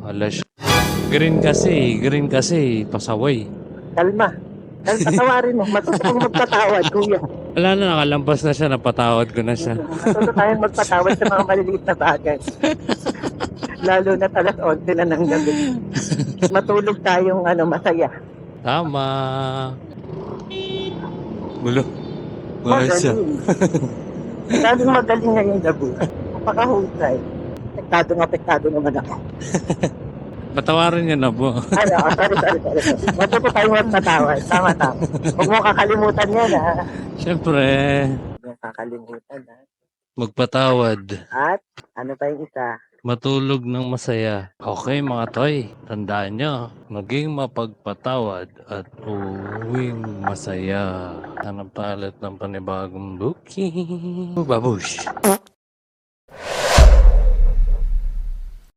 Alas. Green kasi, pasaway. Kalma. Patawarin mo. Matuto kang magpatawad, kuya. Wala na, nakalampas na siya, napatawad ko na siya. Matuto tayong magpatawad sa mga maliliit na bagay. Lalo na talas 11 na ng gabi. Matulog tayong masaya. Tama. Gulo. Wala siya. Magaling. Laging magaling na yung gabi. Napakahusay. Apektado naman ako. Patawarin niya na po. Sorry. Matuto tayong magpatawad. Tama. Huwag mo kakalimutan yan, ha. Siyempre, Huwag mo kakalimutan, ha. magpatawad. At, ano pa yung isa? Matulog ng masaya. Okay mga toy, tandaan nyo, maging mapagpatawad at uwing masaya. Hanap tayo ulit ng panibagong booking. Babush!